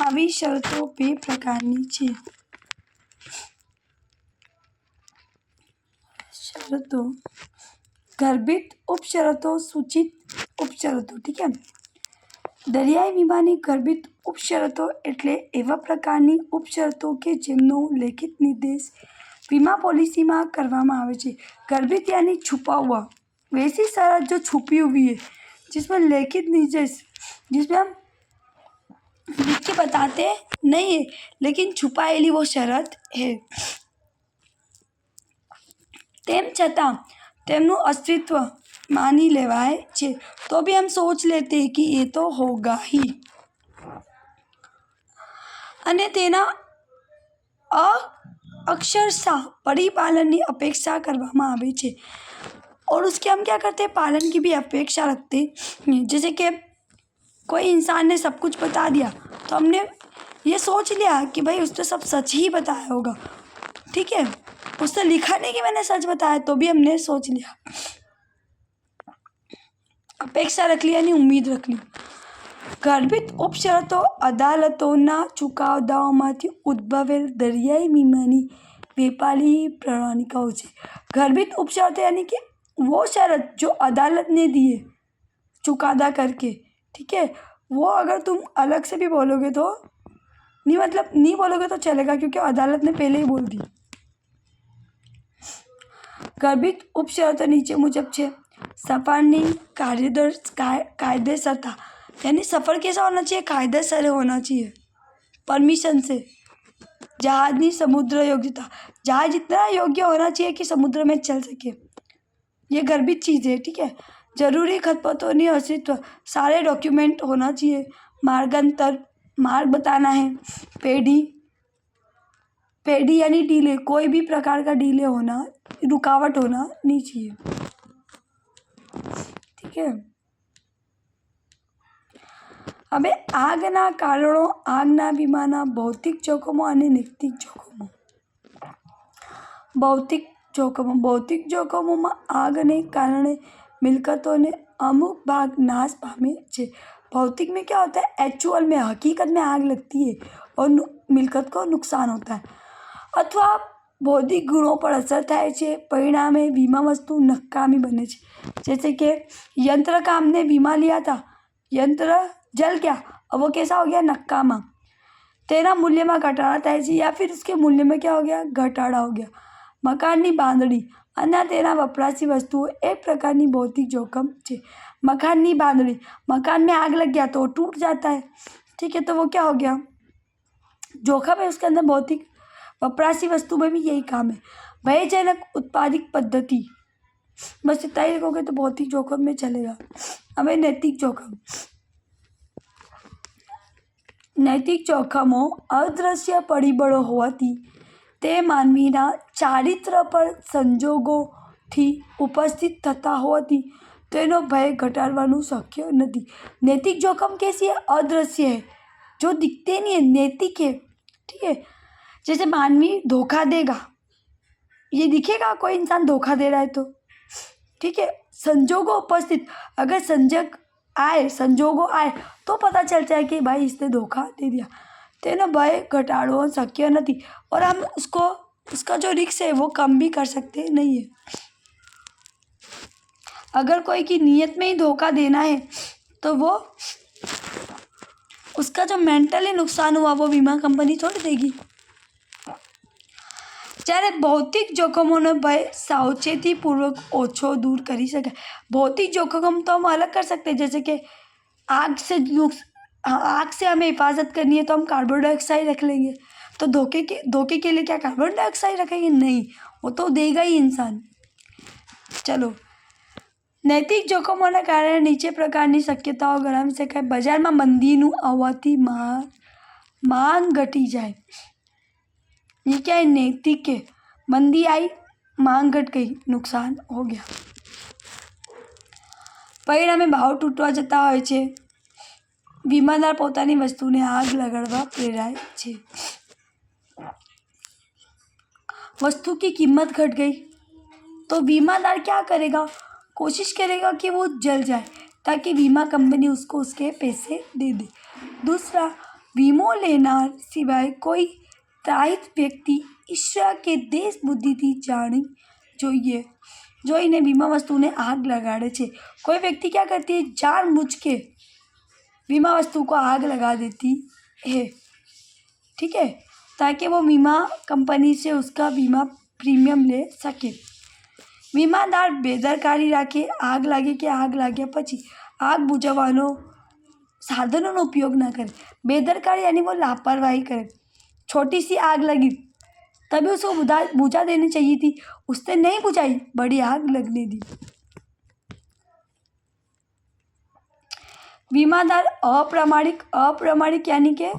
આવી શરતો બે પ્રકારની છે। शरतों, गर्भित उपशरतों, सूचित उपशरतों। ठीक है, दरियाई વીમાની ગર્ભિત ઉપશરતો એટલે એવા પ્રકારની ઉપશરતો કે જેમનો લેખિત નિર્દેશ વીમા પોલિસીમાં કરવામાં આવે છે। गर्भित यानी छुपा हुआ, वैसी शरत जो छुपी हुई है, जिसमें लेखित निर्देश, जिसमें हम लिख के बताते नहीं है लेकिन छुपाएली वो शरत है। तेम छतां तेमનું अस्तित्व मानी लेवाय छे, तो भी हम सोच लेते हैं कि ये तो होगा ही, અને તેના अक्षरशः परिपालन की अपेक्षा करवामां आवे छे। और उसके हम क्या करते हैं, पालन की भी अपेक्षा रखते हैं। जैसे कि कोई इंसान ने सब कुछ बता दिया तो हमने ये सोच लिया कि भाई उसने सब सच ही बताया होगा। ठीक है, उसने लिखा नहीं कि मैंने सच बताया, तो भी हमने सोच लिया, अपेक्षा रख ली यानी उम्मीद रख ली। गर्भित उपशरतो अदालतोना चुकादाओमांथी उद्भवेल दरियाई वीमानी वेपारी प्रणालिकाओ छे। गर्भित उपशरत यानी कि वो शरत जो अदालत ने दी है चुकादा करके। ठीक है, वो अगर तुम अलग से भी बोलोगे तो नहीं, मतलब नहीं बोलोगे तो चलेगा, क्योंकि अदालत ने पहले ही बोल दी। गर्भित उपशरतो नीचे मुजब छे। सफरनी कायदेसरता, यानी सफ़र कैसा होना चाहिए, कायदेसर होना चाहिए, परमिशन से। जहाज़नी समुद्र योग्यता, जहाज जितना योग्य होना चाहिए कि समुद्र में चल सके, ये गर्भित चीज़ है। ठीक है, जरूरी खतपतों नहीं अस्तित्व, सारे डॉक्यूमेंट होना चाहिए। मार्गांतर, मार्ग बताना है। पेडी यानी डीले, कोई भी प्रकार का डीले होना, रुकावट होना नहीं चाहिए। ठीक है, હવે આગના કારણો, આગના વીમાના ભૌતિક જોખમો અને નૈતિક જોખમો। ભૌતિક જોખમોમાં આગને કારણે મિલકતોને અમુક ભાગ નાશ પામે છે। भौतिक में क्या होता है, एक्चुअल में, हकीकत में आग लगती है और मिलकत को नुकसान होता है, अथवा भौतिक गुणों पर असर थाय छे, परिणामे वीमा वस्तु नकामी बने छे। जैसे कि यंत्र का हमने बीमा लिया था, यंत्र जल गया, अब वो कैसा हो गया, नकामा, तेना मूल्य में घटाड़ा थाय छे, या फिर उसके मूल्य में क्या हो गया, घटाड़ा हो गया। मकान की बांधड़ी अने तेना वपराशी वस्तुओं एक प्रकार की भौतिक जोखम है। मकान की बांधड़ी, मकान में आग लग गया तो वो टूट जाता है। ठीक है, तो वो क्या हो गया, जोखम है उसके अंदर। भौतिक वपराशी वस्तु में भी यही काम है। भयजनक उत्पादिक पद्धति, बस इतना ही लिखोगे तो भौतिक जोखम में चलेगा। अब नैतिक जोखम, नैतिक जोखमों अदृश्य परिबळो होवाथी ते मानवीना चारित्र पर संजोगोथी उपस्थित थता होवाथी तेनो भय घटाडवानुं शक्य नथी। नैतिक जोखम कैसी है, अदृश्य है, जो दिखते नहीं है, नैतिक है। ठीक है, जैसे मानवी धोखा देगा, ये दिखेगा कोई इंसान धोखा दे रहा है तो। ठीक है, संजोगों उपस्थित, अगर संजोगों आए तो पता चल जाए कि भाई इसने धोखा दे दिया, तेनो भय घटाड़ो शक्य नहीं, और हम उसका जो रिस्क है वो कम भी कर सकते नहीं है। अगर कोई की नीयत में ही धोखा देना है तो वो उसका जो मेंटली नुकसान हुआ वो बीमा कंपनी थोड़ी देगी। જ્યારે ભૌતિક જોખમોનો ભય સાવચેતીपूर्वक ઓછો दूर કરી શકાય। भौतिक जोखम तो हम अलग कर सकते हैं, जैसे कि आग से हमें हिफाजत करनी है तो हम कार्बन डाइऑक्साइड रख लेंगे। तो धोखे के लिए क्या कार्बन डाइऑक्साइड रखेंगे, नहीं, वो तो देगा ही इंसान। चलो, नैतिक जोखमोना कारणे नीचे प्रकारनी शक्यताओ गणावी शकाय। बजारमां मंदीनुं आववाथी मांग घटी जाए, ये क्या है, नैतिक है। मंदी आई, मांग घट गई, नुकसान हो गया। परिणामे भाव तूटवा जता होय छे। वीमादार पोतानी वस्तुने आग लगाड़वा प्रेराय छे। वस्तु की कीमत घट गई तो बीमादार क्या करेगा, कोशिश करेगा कि वो जल जाए ताकि बीमा कंपनी उसको उसके पैसे दे दे। दूसरा, વીમો લેનાર સિવાય કોઈ ત્રાહિત વ્યક્તિ ઈશ્વર કે દેશ બુદ્ધિથી જોઈને बीमा वस्तु ने आग लगाड़े छे। कोई व्यक्ति क्या करती है, जानबूझ के बीमा वस्तु को आग लगा देती है, ठीक है, ताकि वो बीमा कंपनी से उसका बीमा प्रीमियम ले सके। વીમાદાર બેદરકારી રાખે, આગ લાગે કે આગ लाग्या પછી आग बुझावવાનો साधनों उपयोग ना करे। बेदरकारी यानी वो लापरवाही करे। छोटी सी आग लगी तभी उसको बुझा देनी चाहिए थी, उसने नहीं बुझाई, बड़ी आग लगने दी। बीमादार अप्रामाणिक यानी कि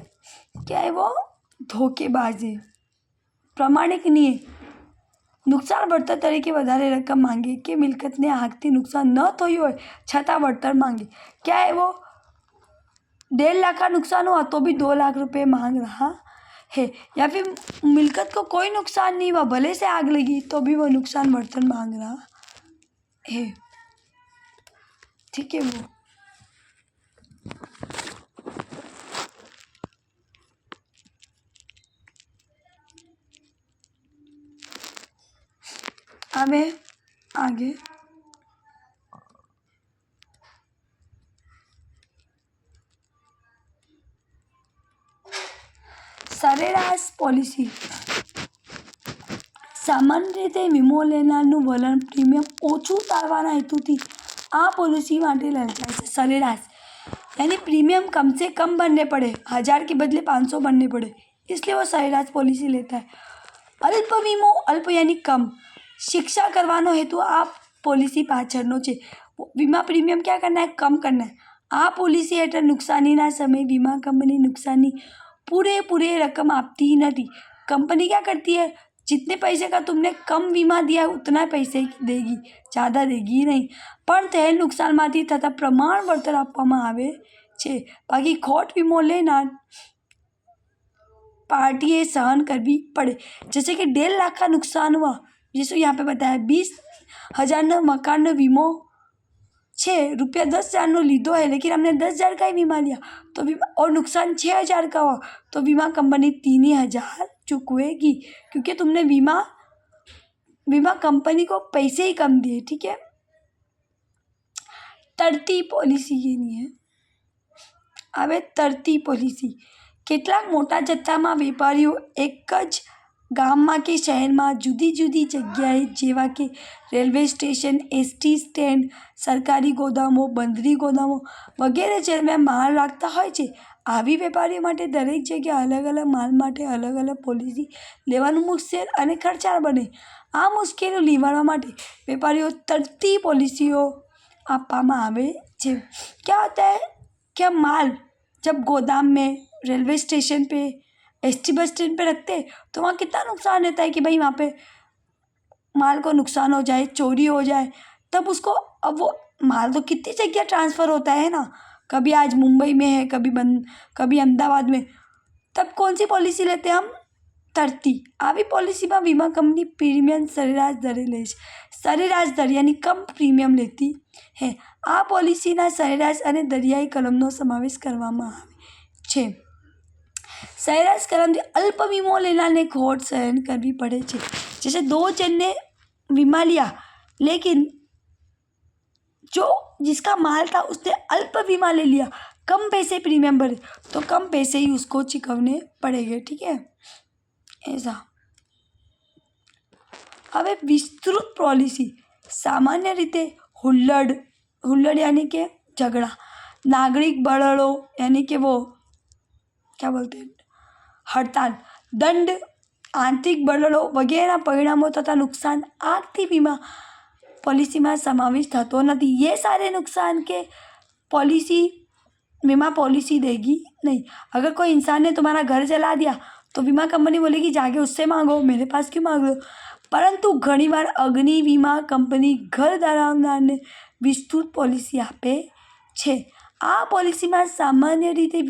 क्या है, वो धोखेबाज है, प्रामाणिक नहीं है। नुकसान वळतर तरीके વધારે રકમ માંગે કે મિલકતને આગથી નુકસાન ન થયું હોય છતાં વળતર માંગે। क्या है, वो 1.5 लाख का नुकसान हुआ तो भी 2 लाख रुपए मांग रहा है, या फिर मिलकत को कोई नुकसान नहीं हुआ, भले से आग लगी तो भी वो नुकसान वळतर मांग रहा है, ठीक है। वो अब है आगे સરેરાશ પોલિસી। સામાન્ય રીતે વીમો લેનારનું વલણ પ્રીમિયમ ઓછું ઉતારવાના હેતુથી આ પોલિસી માટે લલચાય છે। સરેરાશ यानी प्रीमियम कम से कम भरने पड़े, 1000 के बदले 500 भरने पड़े, इसलिए वो सरेराश पॉलिसी लेता है। अल्प वीमो, अल्प यानी कम, शिक्षा करवानो हेतु आ पॉलिसी पाछळनो छे। वीमा प्रीमियम क्या करना है, कम करना है। आ पॉलिसी हेठळ नुकसानीना समय वीमा कंपनी नुकसानी पूरे रकम आपती ही नहीं। कंपनी क्या करती है, जितने पैसे का तुमने कम वीमा दिया है उतना पैसे देगी, ज़्यादा देगी नहीं। पण थयेल नुकसानमांथी थता प्रमाण वळतर आपवामां आवे छे। बाकी खोट वीमो लेनार पार्टीए सहन करवी पड़े। जैसे कि 1.5 लाख का नुकसान हुआ, जैसे यहाँ पे बताया 20,000 मकान वीमो छे, रुपया 10,000 लीधो है, लेकिन हमने 10,000 का ही बीमा लिया तो बीमा और नुकसान 6,000 का हुआ तो बीमा कंपनी 3,000 चुकवेगी, क्योंकि तुमने बीमा कंपनी को पैसे ही कम दिए, ठीक है। तरती पॉलिसी ये नहीं है। હવે તરતી પોલિસી। કેટલાક મોટા જથ્થામાં વેપારીઓ એક જ ગામમાં કે શહેરમાં જુદી જુદી જગ્યાએ જેવા કે રેલવે સ્ટેશન, એસટી સ્ટેન્ડ, સરકારી ગોદામો, બંદરી ગોદામો વગેરે જેવા માલ રાખતા હોય છે। આવી વેપારીઓ માટે દરેક જગ્યાએ અલગ અલગ માલ માટે અલગ અલગ પોલિસી લેવાનું મુશ્કેલ અને ખર્ચાળ બને। આ મુશ્કેલીઓ નિવારવા માટે વેપારીઓ તરતી પોલિસીઓ આપવામાં આવે છે। क्या होता है कि माल जब गोदाम में, रेलवे स्टेशन पे, एसटी बस स्टैंड पे रखते हैं तो वहाँ कितना नुकसान रहता है कि भाई वहाँ पे माल को नुकसान हो जाए, चोरी हो जाए, तब उसको, अब वो माल तो कितनी जगह ट्रांसफ़र होता है ना, कभी आज मुंबई में है, कभी अहमदाबाद में, तब कौन सी पॉलिसी लेते हैं हम, तरती। આવી પોલિસીમાં વીમા કંપની પ્રીમિયમ સરેરાશ દરે લે છે। સરેરાશ દર यानी कम प्रीमियम लेती है। આ પોલિસીના સરેરાશ અને દરિયાઈ કલમનો સમાવેશ કરવામાં આવે છે। સરેરાશ કલમથી અલ્પ વીમો લેનારને ખોટ સહન કરવી પડે છે। जैसे 2 जन ने बीमा लिया, लेकिन जो जिसका माल था उसने अल्प बीमा ले लिया, कम पैसे प्रीमियम भरे, तो कम पैसे ही उसको चुकवने पड़ेंगे, ठीक है, ऐसा। હવે વિસ્તૃત પોલિસી। સામાન્ય રીતે હુલ્લડ यानी कि झगड़ा, नागरिक बड़ो यानी कि वो क्या बोलते हैं, हड़ताल, दंड, आंतरिक बड़ो वगैरह परिणामों तथा नुकसान आगती बीमा पॉलिसी में समावेश थतो नहीं। ये सारे नुकसान के पॉलिसी बीमा पॉलिसी देगी नहीं। अगर कोई इंसान ने तुम्हारा घर जला दिया तो बीमा कंपनी बोलेगी जाके उससे मांगो, मेरे पास क्यों मांग लो। परंतु घणीवार अग्नि बीमा कंपनी घर धरावनारने विस्तृत पॉलिसी आपे छे। आ पॉलिसी में सामान्य रीते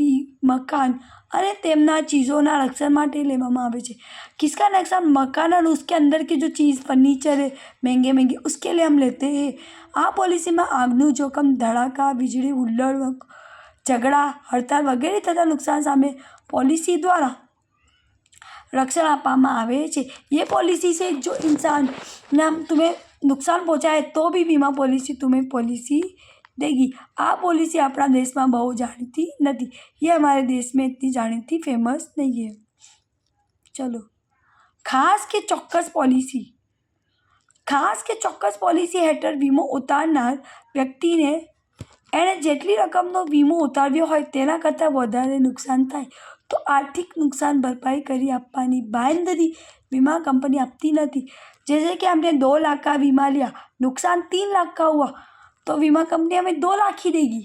मकान अने तेमना चीज़ों रक्षण माटे लेवामां आवे छे। किसका नुकसान, मकान और उसके अंदर की जो चीज़ फर्नीचर है महंगे उसके लिए हम लेते हैं। आ पॉलिसी में आगनु जोखम, धड़ाका, वीजળી, हुल्लड़ ઝઘડા, હડતાલ વગેરે થતા નુકસાન સામે पॉलिसी द्वारा रक्षण આપવામાં આવે છે। ये पॉलिसी से जो इंसान ने तुम्हें नुकसान पहुँचाए तो भी बीमा पॉलिसी तुम्हें पॉलिसी देगी। आ पॉलिसी अपना देश में बहुत जाણીતી નથી। ये हमारे देश में इतनी जाણીતી फेमस नहीं है। चलो, खास के ચોક્કસ પોલિસી હેઠળ વીમો ઉતારનાર વ્યક્તિને એણે જેટલી રકમનો વીમો ઉતાર્યો હોય તેના કરતાં વધારે નુકસાન થાય તો આર્થિક નુકસાન भरपाई કરી આપવાની બાંયધરી बीमा कंपनी આપતી નથી। जैसे कि हमने 2 लाख का बीमा लिया, नुकसान 3 लाख का हुआ तो बीमा कंपनी हमें 2 लाख ही देगी।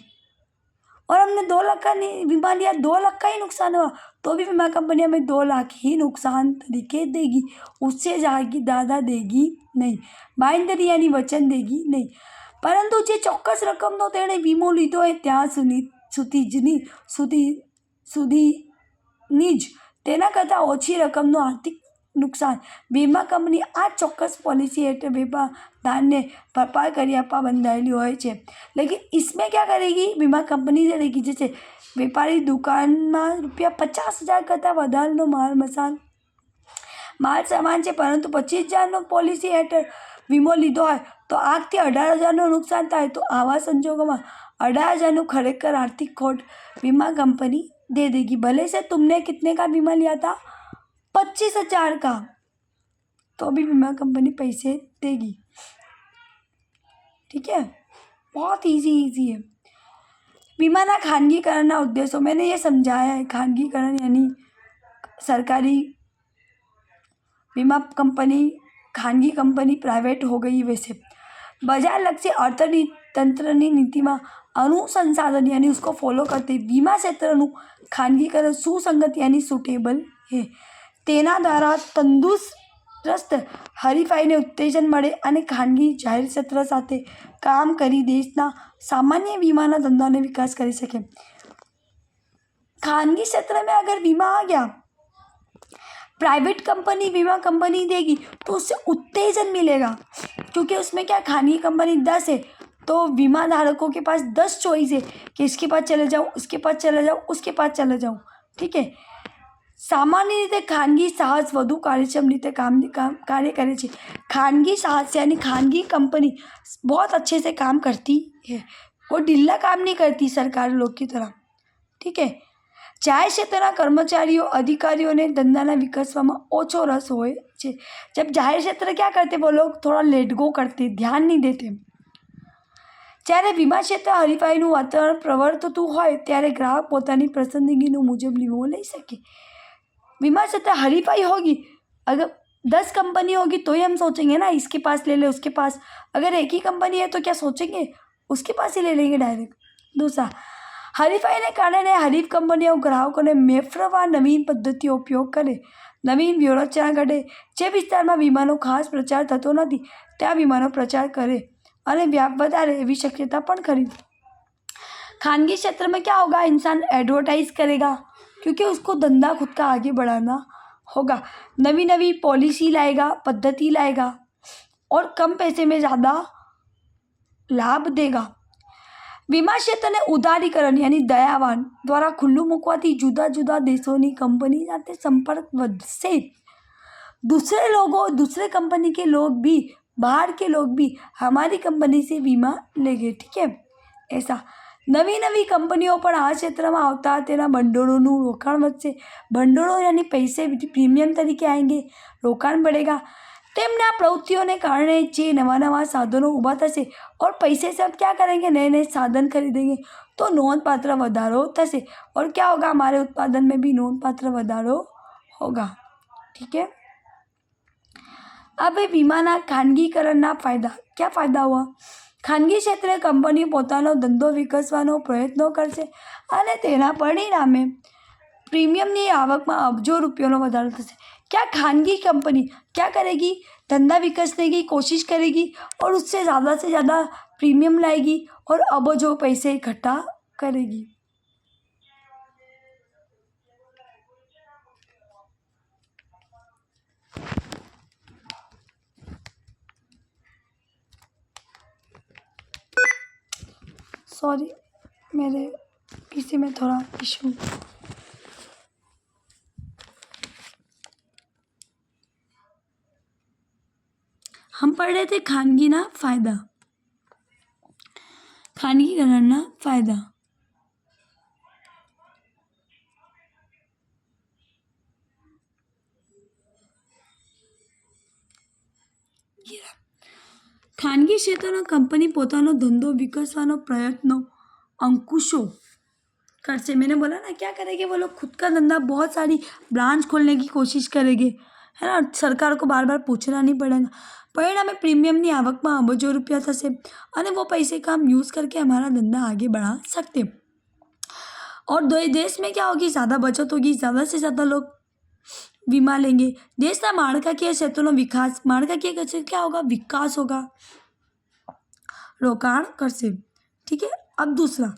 और हमने 2 लाख का बीमा लिया, 2 लाख का ही नुकसान हुआ तो भी बीमा कंपनी हमें 2 लाख ही नुकसान तरीके देगी, उससे ज़्यादा देगी नहीं। बांयधरी यानी वचन देगी नहीं। परंतु जे ચોક્કસ રકમનો તેણે વીમો લીધો હોય ત્યાં સુધીની જ તેના કરતાં ઓછી રકમનું આર્થિક નુકસાન વીમા કંપની આ ચોક્કસ पॉलिसी हेठળ वीमादारને भरपाई કરી આપવા બંધાયેલી હોય છે। लेकिन इसमें क्या करेगी बीमा कंपनी देगी। जैसे व्यापारी दुकान में ₹50,000 करता વધારાનો माल सामान है परंतु 25,000 पॉलिसी हेठળ वीमो लीधो है तो 8 થી 18,000 नुकसान थाय तो आवा संजोगों में 18,000 खरेखर आर्थिक खोट बीमा कंपनी दे देगी। भले से तुमने कितने का बीमा लिया था, 25,000 का, तो भी बीमा कंपनी पैसे देगी। ठीक है, बहुत इजी है। बीमाना खानगीकरणના उद्देश्यों मैंने ये समझाया है। खानगीकरण यानी सरकारी बीमा कंपनी खानगी कंपनी प्राइवेट हो गई। वैसे बाजार लक्ष्य अर्थतंत्रनी नीति में अनुसंसाधन यानी उसको फॉलो करते बीमा क्षेत्रનું ખાનગીકરણ सुसंगत यानी सूटेबल है। तेना द्वारा तंदुरुस्त हरीफाईने उत्तेजन મળે અને ખાનગી જાહેર ક્ષેત્ર સાથે કામ કરી દેશના સામાન્ય વીમાના ધંધાનો વિકાસ કરી શકે। खानगी क्षेत्र में अगर बीमा आ गया, प्राइवेट कंपनी बीमा कंपनी देगी तो उससे उत्तेजन मिलेगा, क्योंकि उसमें क्या खानगी कंपनी 10 है तो बीमा धारकों के पास 10 चॉइस है कि इसके पास चले जाओ, उसके पास चले जाओ, उसके पास चले जाओ। ठीक है, सामान्य रीते खानगी साहस વધુ કાર્યક્ષમ રીતે कार्य करे छे। खानगी साहस यानी खानगी कंपनी बहुत अच्छे से काम करती है, वो ढीला काम नहीं करती सरकार लोग की तरह। ठीक है, जाहिर क्षेत्रना कर्मचारीओ अधिकारीओने धंधाना विकासवामां ओछो रस होय छे। जब जाहिर क्षेत्र क्या करते, वो लोग थोड़ा लेट गो करते, ध्यान नहीं देते। જ્યારે વીમા ક્ષેત્ર હરીફાઈનું વાતાવરણ પ્રવર્તતું હોય ત્યારે ગ્રાહક પોતાની પસંદગીનું મુજબ વીમો લઈ શકે। વીમા ક્ષેત્ર हरीफाई होगी, अगर 10 कंपनी होगी तो ही हम सोचेंगे ना इसके पास ले ले, उसके पास। अगर एक ही कंपनी है तो क्या सोचेंगे, उसके पास ही ले लेंगे डायरेक्ट। दूसरा, हरीफाईने कारणे हरीफ कंपनीओ ग्राहकोने मेफरवा नवीन पद्धतिओ उपयोग करे, नवीन व्यूहरचना घटे। जे विस्तारमां वीमानो खास प्रचार थतो नथी त्यां वीमानो प्रचार करे અને व्याप વધારે એવી शक्यता પણ खरी। खानगी क्षेत्र में क्या होगा, इंसान एडवर्टाइज करेगा क्योंकि उसको धंधा खुद का आगे बढ़ाना होगा, नवी नवी पॉलिसी लाएगा, पद्धति लाएगा और कम पैसे में ज़्यादा लाभ देगा। वीमा क्षेत्र ने उदारीकरण यानी दयावान द्वारा खुल्लू मूकवाथी जुदा जुदा देशों कंपनी साथे संपर्क वधशे। दूसरे कंपनी के लोग भी, बाहर के लोग भी हमारी कंपनी से बीमा लेंगे। ठीक है, ऐसा नवी नवी कंपनीओ पण आ क्षेत्र में आवता तेना भंडोळोनुं रोकाण वधशे। भंडोळो यानी पैसे प्रीमियम तरीके आएंगे, रोकाण बढ़ेगा। तेमना प्रवृत्तिओने कारणे जे नवा नवा साधनों ऊभा थशे और पैसे से अब क्या करेंगे, नए नए साधन खरीदेंगे तो नोंधपात्र वधारो थशे और क्या होगा, हमारे उत्पादन में भी नोंधपात्र वधारो होगा। ठीक है, अब वीमाना खानगीकरणना फायदा। क्या फायदा हुआ, खानगी क्षेत्रे कंपनी पोतानो धंधो विकसवानो प्रयत्नो करशे અને તેના પરિણામે प्रीमियमनी आवकमां अबजो रुपयोनो वधारो थशे। क्या खानगी कंपनी क्या करेगी, धंधा विकसने की कोशिश करेगी और उससे ज़्यादा से ज़्यादा प्रीमियम लाएगी और अबजो पैसे इकट्ठा करेगी। सॉरी, मेरे पीसी में थोड़ा इशू। हम पढ़ रहे थे खानगी ना फायदा, खानगीकरण ना फायदा। ખાનગી ક્ષેત્રના કંપની પોતાનો ધંધો વિકસવાનો પ્રયત્નો अंकुशों करसे। मैंने बोला ना क्या करेंगे वो लोग, खुद का धंधा बहुत सारी ब्रांच खोलने की कोशिश करेंगे, है ना। सरकार को बार बार पूछना नहीं पड़ेगा। परिणामे प्रीमियमની આવકમાં અબજો રૂપિયા થશે અને वो पैसे का हम यूज़ करके हमारा धंधा आगे बढ़ा सकते हैं। और देश में क्या होगी, ज़्यादा बचत होगी, ज़्यादा से ज़्यादा लोग વીમા લેंगे। દેશના માળખાકીય ક્ષેત્રોનો વિકાસ, માળખાકીય ક્ષેત્ર क्या होगा, विकास होगा, રોકાણ કરશે। ठीक है। अब दूसरा,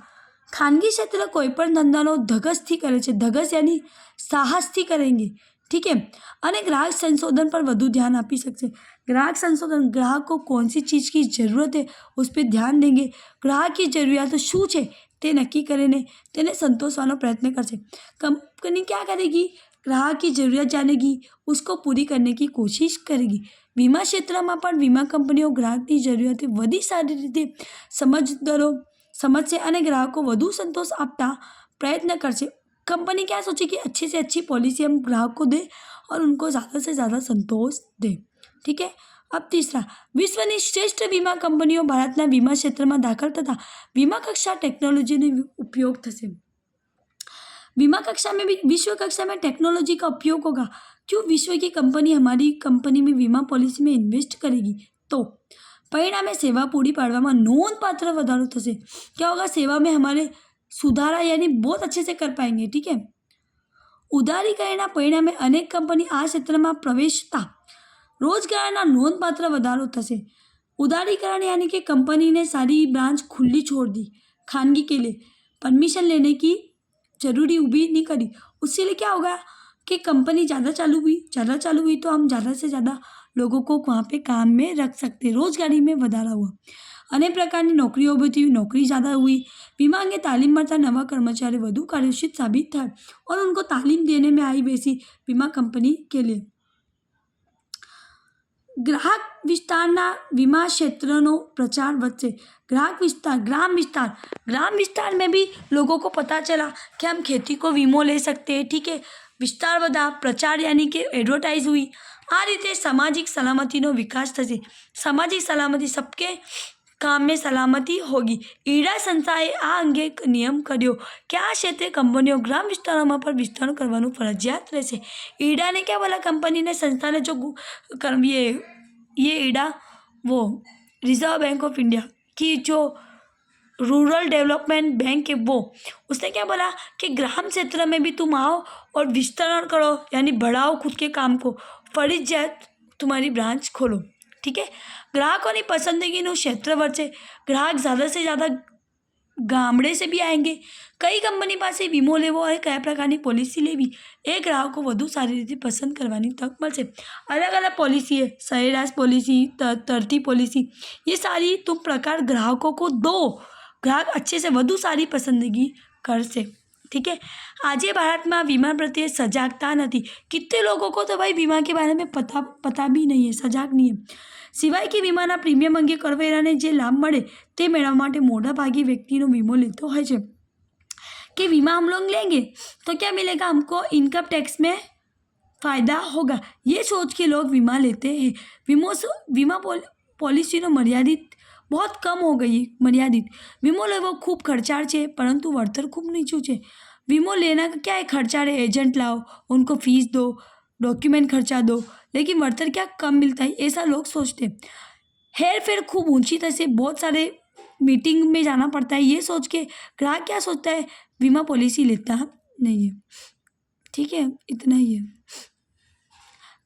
ખાનગી ક્ષેત્ર કોઈ પણ ધંધાનો ધગસથી કરે છે। ધગસ यानी સાહસથી करेंगे। ठीक है। અને ગ્રાહક संशोधन पर વધુ ध्यान આપી શકશે। ग्राहक संशोधन, ग्राहक को कौन सी चीज़ की ज़रूरत है उस पर ध्यान देंगे। ग्राहक की ज़रूरियात શું છે તે નક્કી કરીને તેને સંતોષવાનો પ્રયત્ન કરશે। કંપની क्या करेगी, ग्राहक की ज़रूरत जानेगी, उसको पूरी करने की कोशिश करेगी। વીમા ક્ષેત્રમાં પણ વીમા કંપનીઓ ગ્રાહકની જરૂરિયાતો વધુ સારી રીતે समझसे અને ग्राहक को વધુ संतोष આપતા प्रयत्न करसे। कंपनी क्या सोचे कि अच्छी से अच्छी पॉलिसी हम ग्राहक को दें और उनको ज़्यादा से ज़्यादा संतोष दें। ठीक है। अब तीसरा, विश्वની શ્રેષ્ઠ વીમા કંપનીઓ ભારતના વીમા ક્ષેત્રમાં દાખલ થતા વીમા કક્ષા ટેકનોલોજીનો ઉપયોગ થશે। बीमा कक्षा में भी, विश्व कक्षा में टेक्नोलॉजी का उपयोग होगा। क्यों, विश्व की कंपनी हमारी कंपनी में बीमा पॉलिसी में इन्वेस्ट करेगी तो परिणामे सेवा पूरी पाड़वामां नोंधपात्र વધારો થશે। क्या होगा, सेवा में हमारे सुधारा यानी बहुत अच्छे से कर पाएंगे। ठीक है। ઉદારીકરણના પરિણામે અનેક કંપની આ ક્ષેત્રમાં પ્રવેશતા રોજગારના નોંધપાત્ર વધારો થશે। उदारीकरण यानी कि कंपनी ने सारी ब्रांच खुली छोड़ दी, खानगी के लिए परमिशन लेने की जरूरी ऊभी नहीं करी। उससे लिए क्या होगा कि कंपनी ज़्यादा चालू हुई तो हम ज़्यादा से ज़्यादा लोगों को वहाँ पे काम में रख सकते। रोजगारी में વધારા हुआ, अनेक प्रकारनी नौकरीओ ऊभी थी, नौकरी ज़्यादा हुई। वीमा अंगे तालीम મળતા नवा कर्मचारी વધુ कार्यशील साबित થાય और उनको तालीम देने में आई वैसी बीमा कंपनी के लिए। ग्राहक विस्ताરના વીમા ક્ષેત્રનો प्रचार વધશે। ग्राहक विस्तार, ग्राम विस्तार में भी लोगों को पता चला कि हम खेती को वीमो ले सकते हैं। ठीक है। विस्तार वधा, प्रचार यानी कि एडवर्टाइज हुई। आ रीते सामाजिक सलामतीनो विकास थशे। सामाजिक सलामती, सबके काम में सलामती होगी। ईड़ा संस्थाए आ अंगे एक नियम कर्यो कि आ क्षेत्रे कंपनीओ ग्राम विस्तारों पर विस्तार करवानुं फरजियात रहेशे। ईड़ा ने क्या बोला, कंपनी ने, संस्था ने जो ये ईड़ा, वो रिजर्व बैंक ऑफ इंडिया की जो रूरल डेवलपमेंट बैंक है वो, उसने क्या बोला कि ग्राम क्षेत्र में भी तुम आओ और विस्तारण करो यानी बढ़ाओ खुद के काम को, फरजियात तुम्हारी ब्रांच खोलो। ठीक है। ग्राहकों की पसंदगीનું ક્ષેત્ર વધશે। ग्राहक ज़्यादा से ज़्यादा ગામડે से भी आएंगे। कई कंपनी પાસે વીમો લેવો હોય, કયા પ્રકારની પોલિસી લેવી એ ગ્રાહકો વધુ સારી રીતે પસંદ કરવાની તક મળશે। अलग अलग पॉलिसी है, सरेराश पॉलिसी, तरती पॉलिसी, ये सारी तुम प्रकार ग्राहकों को दो, ग्राहक अच्छे से વધુ सारी पसंदगी करશે। ठीक है। आज भारत में वीमा प्रत्ये सजागता नहीं। कितने लोगों को तो भाई बीमा के बारे में पता भी नहीं है, सजाग नहीं है। सिवाय कि वीमाना प्रीमियम अंगे करवेराने जे लाभ मळे ते मेळववा माटे मोटा भागी व्यक्तिनो वीमो लेतो होय छे। कि बीमा हम लोग लेंगे तो क्या मिलेगा, हमको इनकम टैक्स में फ़ायदा होगा, ये सोच के लोग बीमा लेते हैं। वीमा पॉलिसी मर्यादित बहुत कम हो गई, मर्यादित। वीमो लेवो खूब खर्चाळ छे परंतु वळतर खूब नीचुं छे। वीमो लेना क्या है, खर्चाळ है, एजेंट लाओ, उनको फीस दो, डॉक्यूमेंट खर्चा दो, लेकिन वळतर क्या कम मिलता है, ऐसा लोग सोचते। हेर फेर खूब ऊंची थशे, बहुत सारे मीटिंग में जाना पड़ता है, ये सोच के ग्राहक क्या सोचता है, बीमा पॉलिसी लेता नहीं है। ठीक है। इतना ही है।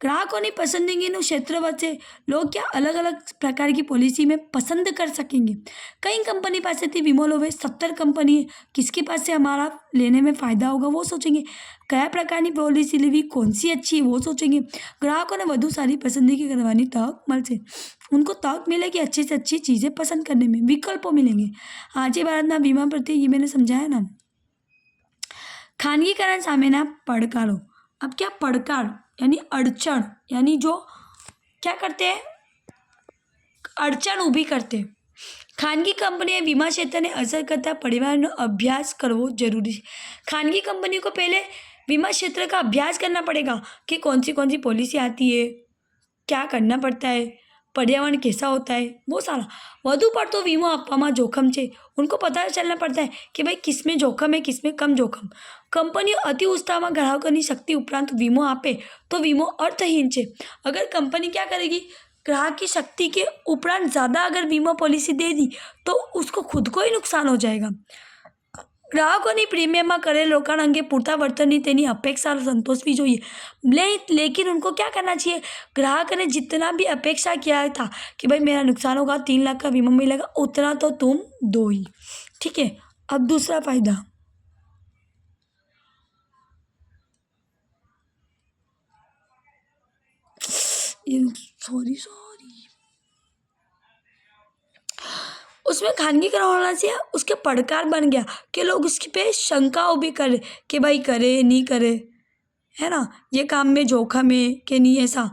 ग्राहकों की पसंदगीનું ક્ષેત્ર વધશે। लोग क्या अलग अलग प्रकार की पॉलिसी में पसंद कर सकेंगे। कई कंपनी पासेथी वीमो लो, 70 कंपनी है, किसके पास से हमारा लेने में फ़ायदा होगा वो सोचेंगे। कया प्रकार की पॉलिसी लेवी, कौन सी अच्छी है वो सोचेंगे। ग्राहकों ने વધુ सारी पसंदगी करवानी तक મળશે। उनको तक मिलेगी अच्छी से अच्छी चीज़ें पसंद करने में, विकल्पों मिलेंगे। आज भारत में बीमा प्रत्ये ये मैंने समझाया ना, खानगीकरण सामेना પડકારો। अब क्या પડકાર यानी अड़चन, यानी जो क्या करते हैं, अड़चन ઊભી करते। ખાનગી કંપનીએ વીમા ક્ષેત્રને અસર કરતા પરિવારનો अभ्यास करવો जरूरी है। खानगी कंपनी को पहले बीमा क्षेत्र का अभ्यास करना पड़ेगा कि कौन सी पॉलिसी आती है, क्या करना पड़ता है, पर्यावरण कैसा होता है, वो सारा। વધુ પડતો વીમો આપવામાં જોખમ છે, उनको पता चलना पड़ता है कि भाई किसमें जोखम है, किसमें कम जोखम। कंपनीઓ अति उत्साहમાં ગ્રાહકોની શક્તિ ઉપરાંત વીમો આપે તો વીમો અર્થહીન છે। अगर कंपनी क्या करेगी, ग्राहक की शक्ति के उपरांत ज़्यादा अगर बीमा पॉलिसी दे दी तो उसको खुद को ही नुकसान हो जाएगा। ગ્રાહકોની પ્રીમિયમમાં કરેલ રોકાણ અંગે પૂરતા વર્તનની તેની અપેક્ષા સંતોષવી જોઈએ। लेकिन उनको क्या करना चाहिए, ग्राहक ने जितना भी अपेक्षा किया था कि भाई मेरा नुकसान होगा, 3 लाख का बीमा मिलेगा, उतना तो तुम दो ही। ठीक है। अब दूसरा फायदा, सॉरी उसमें खानगीकरण होना से उसके પડકાર बन गया कि लोग उसके पे शंका भी करे कि भाई करे नहीं करे, है ना, ये काम में जोखम है कि नहीं। ऐसा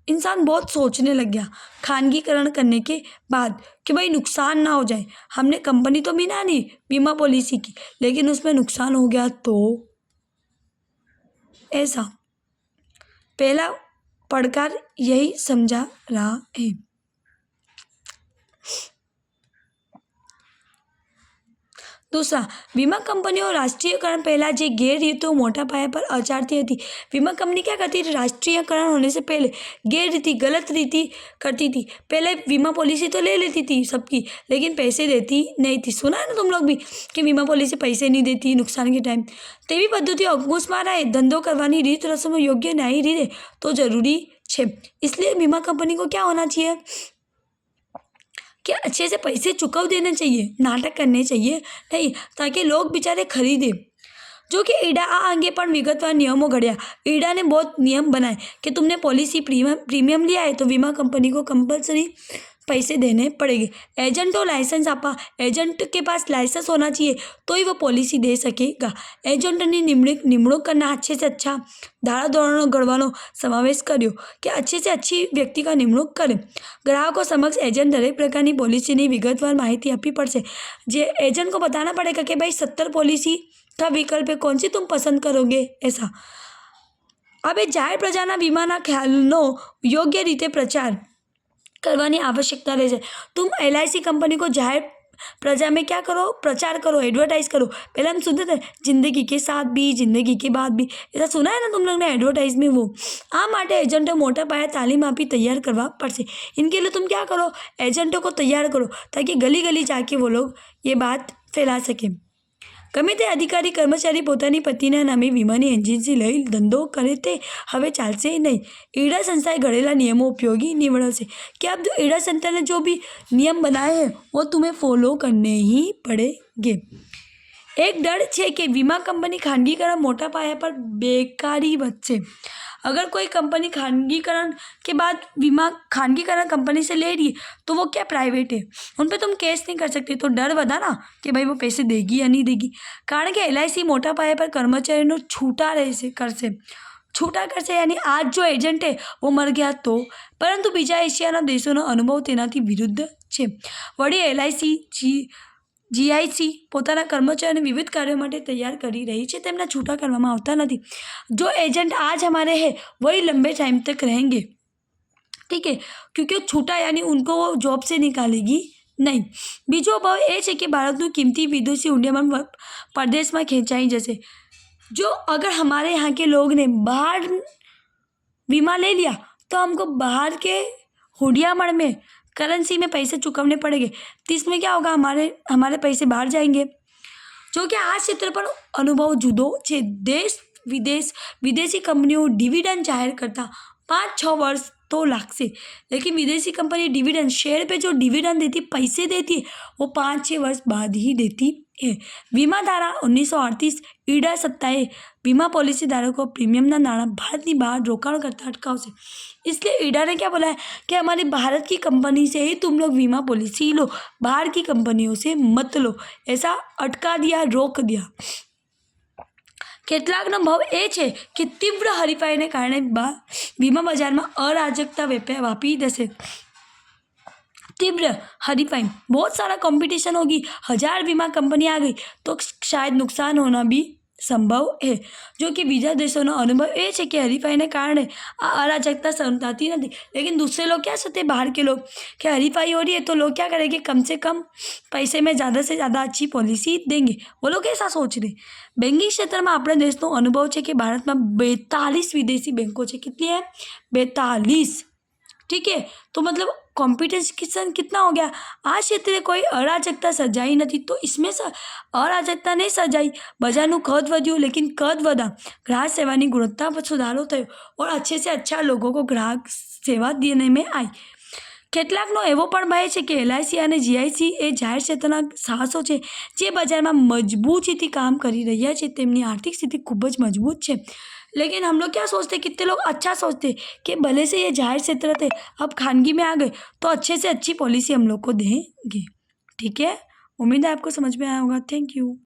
इंसान बहुत सोचने लग गया खानगीकरण करने के बाद कि भाई नुकसान ना हो जाए। हमने कंपनी तो बिना नहीं बीमा पॉलिसी की, लेकिन उसमें नुकसान हो गया तो ऐसा। पहला પડકાર यही समझा रहा है। दूसरा, વીમા કંપનીઓ રાષ્ટ્રીયકરણ પહેલાં જે ગેરરીતિઓ મોટા પાયા પર આચરતી હતી। વીમા કંપની क्या करती थी, राष्ट्रीयकरण होने से पहले गैर गलत रीति करती थी। पहले बीमा पॉलिसी तो ले लेती थी सबकी, लेकिन पैसे देती नहीं थी। सुना है ना तुम लोग भी कि बीमा पॉलिसी पैसे नहीं देती नुकसान के टाइम। तेवी पद्धति अंकुशમાં રહે, धंधो करवानी रीत रस्मों योग्य न्यायी रीते तो जरूरी है। इसलिए बीमा कंपनी को क्या होना चाहिए कि अच्छे से पैसे चुकव देने चाहिए, नाटक करने चाहिए नहीं, ताकि लोग बेचारे खरीदे। जो कि ईडा आ अंगे पर विगतवार नियमों घड़िया। ईडा ने बहुत नियम बनाए कि तुमने पॉलिसी प्रीमियम लिया है तो बीमा कंपनी को कंपलसरी पैसे देने पड़ेंगे। एजेंट को लाइसेंस आपा, एजेंट के पास लाइसेंस होना चाहिए तो ही वो पॉलिसी दे सकेगा। एजेंट ने निमणूक करना अच्छे से अच्छा धारा धोरणों घड़वानो समावेश कर्यो कि अच्छे से अच्छी व्यक्ति का निमणूक करे। ग्राहकों समक्ष एजेंट दरेक प्रकार की पॉलिसी विगतवार माहिती आपी पड़े। जे एजेंट को बताना पड़ेगा कि भाई 70 पॉलिसी का विकल्प है, कौन सी तुम पसंद करोगे, ऐसा। अब ये जाहिर प्रजाना वीमाना ख्यालनो योग्य रीते प्रचार करवानी आवश्यकता रहे। तुम LIC कंपनी को जाहिर प्रजा में क्या करो, प्रचार करो, एडवर्टाइज करो। पहले हम सुनते थे जिंदगी के साथ भी जिंदगी के बाद भी, ऐसा सुना है ना तुम लोग ने एडवर्टाइज में। वो आ माटे एजेंटो मोटा पाया तालीम आपी तैयार करवा पड़े। इनके लिए तुम क्या करो, एजेंटों को तैयार करो ताकि गली गली जाके वो लोग ये बात फैला सके। गमे ते अधिकारी कर्मचारी पोतानी पतिना नामे वीमानी एजेंसी लई धंधो करे ते हवे चालशे नहीं। ईडा संस्थाए घड़ेला नियमों उपयोगी निवड़े कि अब जो ईडा संस्था ने जो भी नियम बनाए हैं वो तुम्हें फॉलो करने ही पड़ेंगे। एक डर है कि वीमा कंपनी खानगीकरण मोटा पाया पर बेकारी वधशे। अगर कोई कंपनी खानगीकरण के बाद बीमा खानगीकरण कंपनी से ले रही है तो वो क्या प्राइवेट है, उन पे तुम केस नहीं कर सकते। तो डर बता ना कि भाई वो पैसे देगी या नहीं देगी। कारण कि LIC मोटा पाया पर कर्मचारी छूटा रहे करसे, छूटा करसे, यानी आज जो एजेंट है वो मर गया तो, परंतु बीजा एशियाना देशों अनुभव तेनाथी विरुद्ध है। वड़ी LIC GIC પોતાના કર્મચારીઓને विविध कार्यों માટે तैयार કરી રહી છે, તેમના છૂટા કરવામાં આવતા નથી। जो एजेंट आज हमारे हैं वही लंबे टाइम तक रहेंगे, ठीक है, क्योंकि छूटा यानी उनको वो जॉब से निकालेगी नहीं। बीजो भाव ये है कि भारतનું कीमती विदेशी हुंडियामण परदेशમાં ખેંચાઈ जैसे। जो अगर हमारे यहाँ के लोग ने बाहर बीमा ले लिया तो हमको बाहर के हुंडियामण में करेंसी में पैसे चुकाने पड़ेंगे, तो इसमें क्या होगा, हमारे पैसे बाहर जाएंगे। जो कि आज क्षेत्र पर अनुभव जुदो है। देश विदेशी कंपनियों डिविडेंड जाहिर करता 5-6 वर्ष तो लागशे, लेकिन विदेशी कंपनी डिविडेंड शेयर पे जो डिविडेंड देती, पैसे देती है, वो 5-6 वर्ष बाद ही देती है। वीमा धारा 1938 ईडा सत्ताए वीमा पॉलिसी धारकों को प्रीमियमना नाणा भारतनी बहार रोकाण करता अटकावशे। इसलिए ईडा ने क्या बोला है कि हमारी भारत की कंपनी से ही तुम लोग वीमा पॉलिसी लो, बाहर की कंपनियों से मत लो, ऐसा अटका दिया, रोक दिया। કેટલાકનો ભાવ એ છે કે તીવ્ર હરીફાઈને કારણે વીમા બજારમાં અરાજકતા વ્યાપી જશે। तीव्र हरीफाई, बहुत सारा कंपटीशन होगी, 1000 बीमा कंपनी आ गई तो शायद नुकसान होना भी संभव है। जो कि बीजा देशों अनुभव ये है कि हरीफाई कारण अराजकता समझाती नहीं, लेकिन दूसरे लोग क्या सोचते, बाहर के लोग, कि हरीफाई हो रही है तो लोग क्या करेंगे, कम से कम पैसे में ज़्यादा से ज़्यादा अच्छी पॉलिसी देंगे। वो लोग ऐसा सोच रहे। बैंकिंग क्षेत्र में अपने देश अनुभव है कि भारत में 42 विदेशी बैंकों है। कितनी है? 42। ठीक है, तो मतलब कॉम्पिटिशन कितना हो गया। आ क्षेत्र कोई अराजकता सर्जाई नहीं, तो इसमें अराजकता नहीं सर्जाई, बजारનું कद વધ્યું, लेकिन कद વધા, ग्राहक सेवानी गुणवत्ता पर सुधारो थयो और अच्छे से अच्छा लोगों को ग्राहक सेवा देने में आई। કેટલાકનો એવો પણ ભય છે કે LIC અને GIC એ જાહેર ક્ષેત્રના સાહસો છે જે બજારમાં મજબૂતીથી કામ કરી રહ્યા છે। તેમની આર્થિક સ્થિતિ ખૂબ જ મજબૂત છે। लेकिन हम लोग क्या सोचते, कितने लोग अच्छा सोचते कि भले से ये जाहिर क्षेत्र थे, अब खानगी में आ गए तो अच्छे से अच्छी पॉलिसी हम लोग को देंगे। ठीक है, उम्मीद है आपको समझ में आया होगा। Thank you.